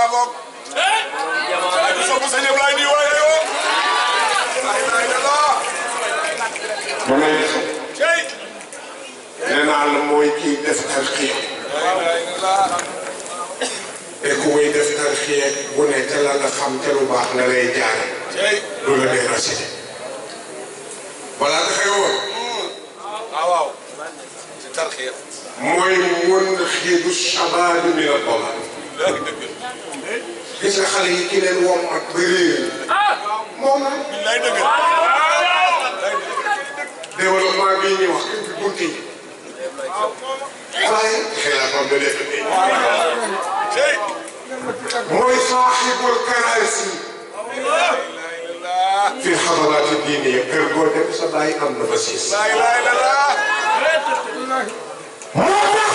baa ngoog. ay bu sopp sëñ Ablaye nii waaye yoo. ma ne nee naa la mooy kii def tarxiya te ku muy def tarxiya bu ne te la nga xam te lu baax nga lay jaare lu la dee rasité balaa nga xew woon waaw ci tarxiya mooy mën xiidu shabaab min al dola gis nga xale yi ki leen wom ak ba réer moom lay dëgg développement bii ñuy wax ci bunt yi waaye xilaafam da def mooy saaxibul karaasi fi xadaraat diiniya kër goo dem sa bàyyi am na fa siis moo tax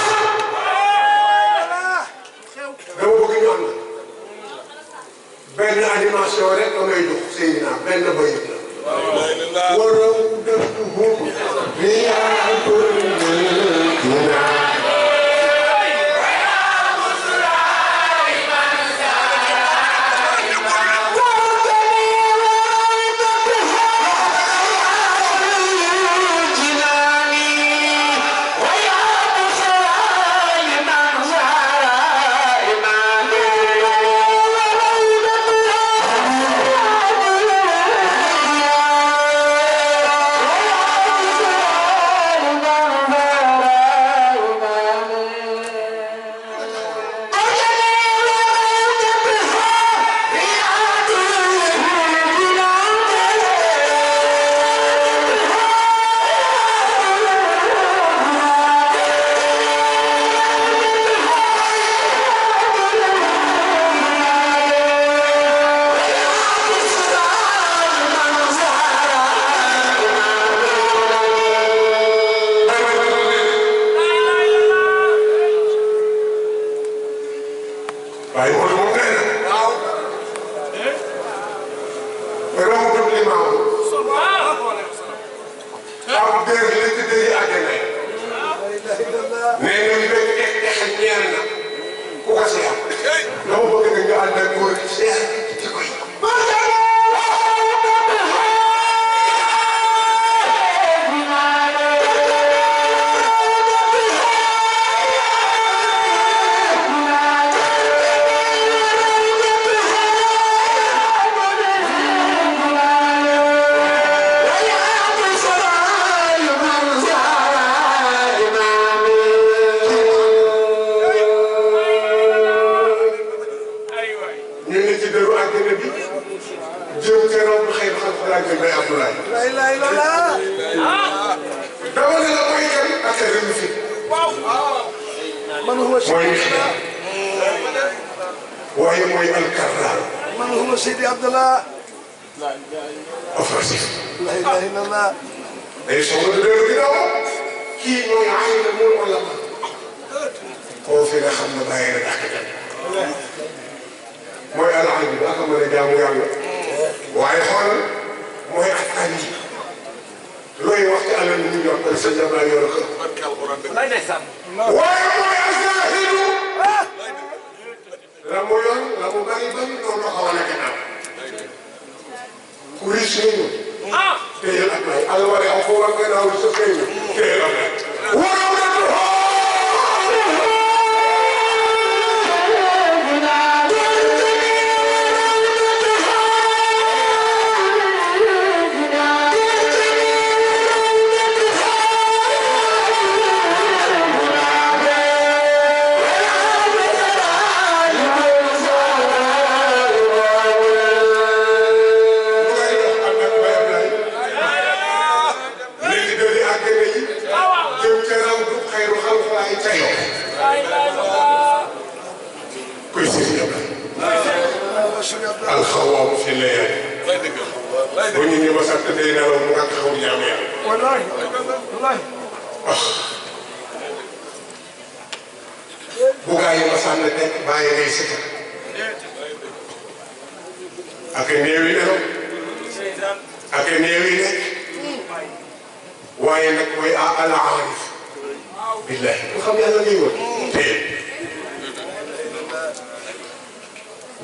dama bëgg ñu ànd benn animation rek la may jox Seydina benn bayit la وروضتهم رياض الجنان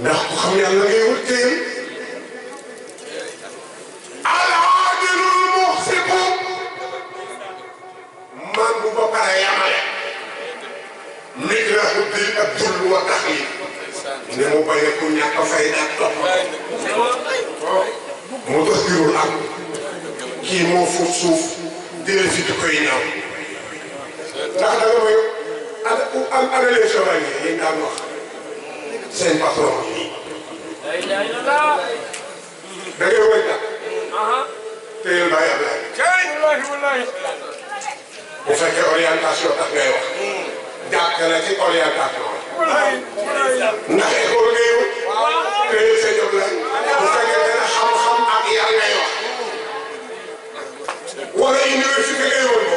ndax ku xam yàlla ngay wut teel al-aadilul muqsitu man bu ba pare yamale nit la xuddi ak jull wa taxlif ne mu bañ a ku ñàkk fay ak topp mu tax dirul am kii moo fuut suuf dina fi di koy ñaaw ndax da nga may ana les chevaliers yi daan wax seen patron yi da ngay wëy tax téyel bàyyi Ablaye bu fekkee orientation tax ngay wax jàpp na ci orientation ndax école ngay wut téyel seen Ablaye bu fekkee dana xam-xam ak yar ngay wax wala université ngay woon ko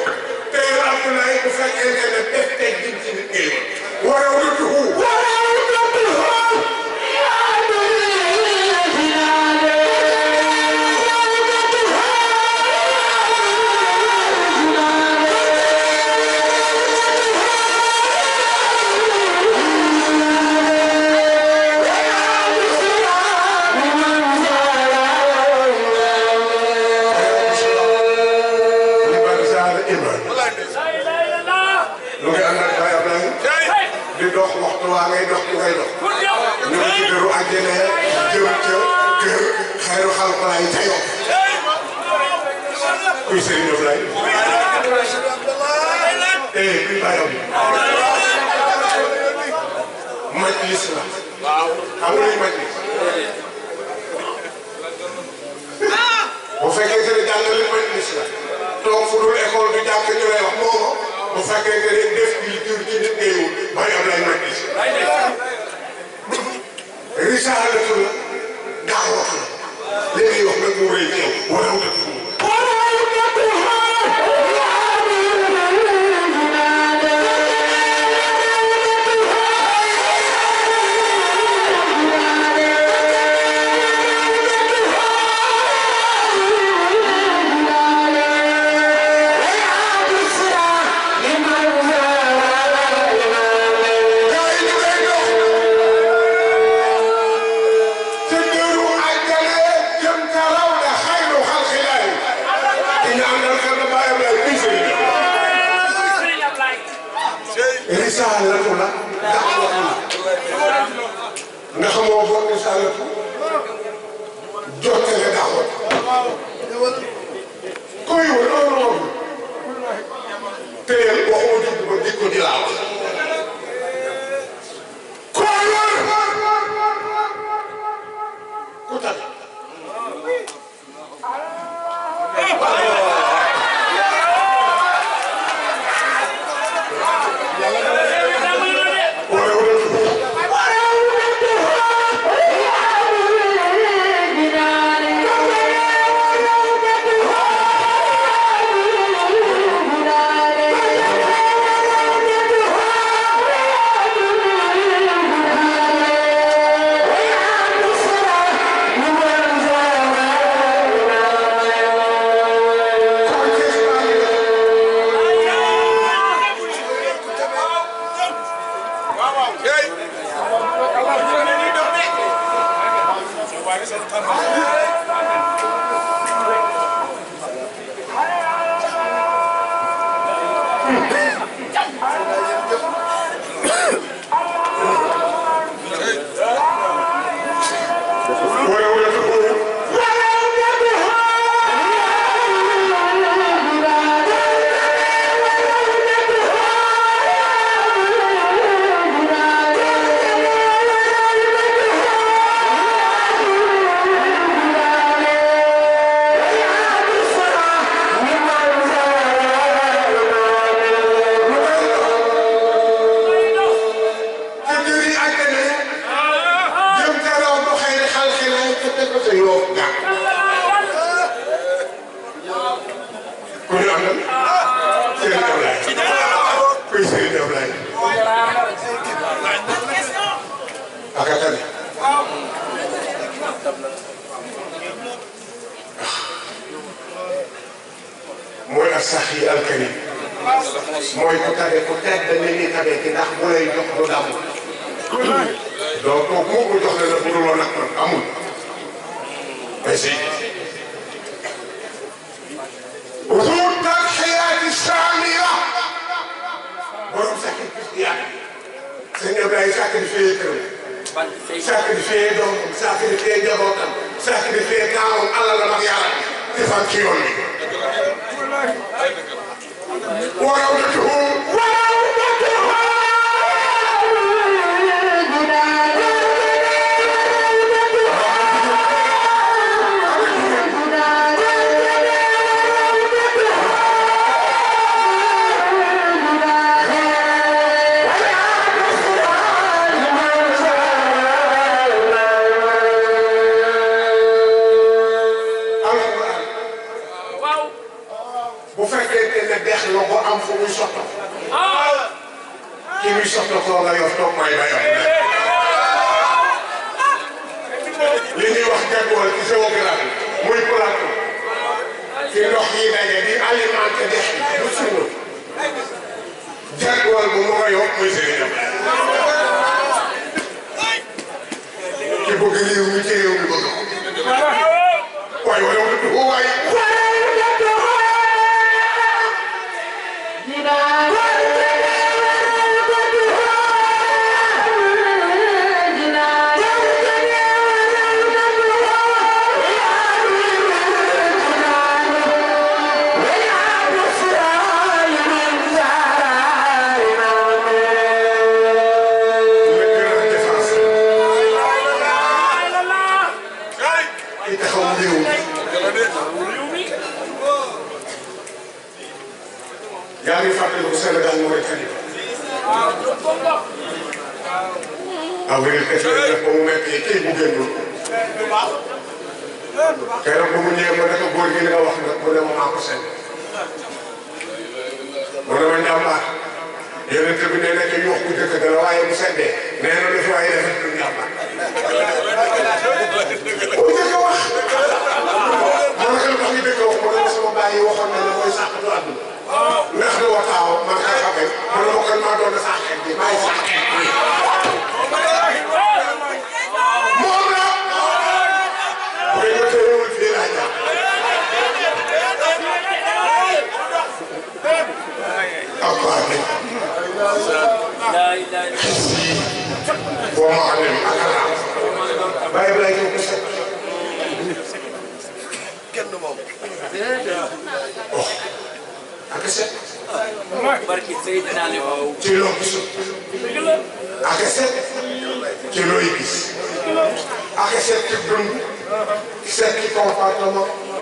téyel Abdoulaye bu fekkee ne def teg jëm ci nit ngay woon wala wutuhu waa ngay dox ngay dox ñu ngi ci dëru àjjana jëm ca kër xayru xalqalaay ca yow kuy Serigne Ablaye kuy bàyyam majlis la waaw xam nga luy majlis bu fekkee ne jàngale majlis la toog fu dul école du jàpp ñu lay wax moomo bu fekkee ne def culture ci nit ngay wut Baye Ablaye majlis risaalatu la daawatu la li ngay wax nag mu rëy ci yow wala risaalatu la daawatu la nga xamoo bon risaalatu jottale daawatu koy wër loolu moom teyel waxuma jub ba dikko di laa wax koy wër ku tane mooy as-saxi al-karim mooy ku tabe ku tedd ni ni tabe ki ndax bu lay jox du damm donc kooku moo ko jox ne la bu dul woon ak man amul mais si usul tadxiyaati saamira borom sacrifice yàlla sëñ Ibrahima sacrifié këram sacrifié doomam sacrifié njabootam sacrifié taawam alalam ak yàlla defal ci yoon bi وروضته soxla la yor toog may bayam li ñuy wax jagwal ci géographie muy plateau ci ndox yi daje di alimenté dex bi du suñu jagwal bu ma ko yokk muy Serigne ki bëgg réew mi ci réew mi bëgg waaye wala waaye yaa ngi fàttaliku Sénégal Mauritanie avril kese la def ba mu metti kii bu génnul keroog ba mu ñëwee ma ne ko góor gi li nga wax nag mu ne ma maa ko seen mu ne ma njàmbaar yonent bi nee na ci yuux bu dëkk dala waaye bu seddee nee na lu fi waaye def du njàmbaar bu dëkk wax ma ne ko lu tax ñu dëkk wax mu ne ma sama bàyyi waxoon na ne mooy sàqatu àdduna ndax du waxaaw man kay xamee man ma kon maa doon sax xeet bi maay sax xeet bi moom la bu dee ma tëyewul fii laa jàpp ak waa bi boo ma xam ne ak alaam bàyyi bi lay ñëw ko set kenn du moom ak set barki Seydina Ali ci loo gisul ak set ci looy gis ak set ci dund set ci comportement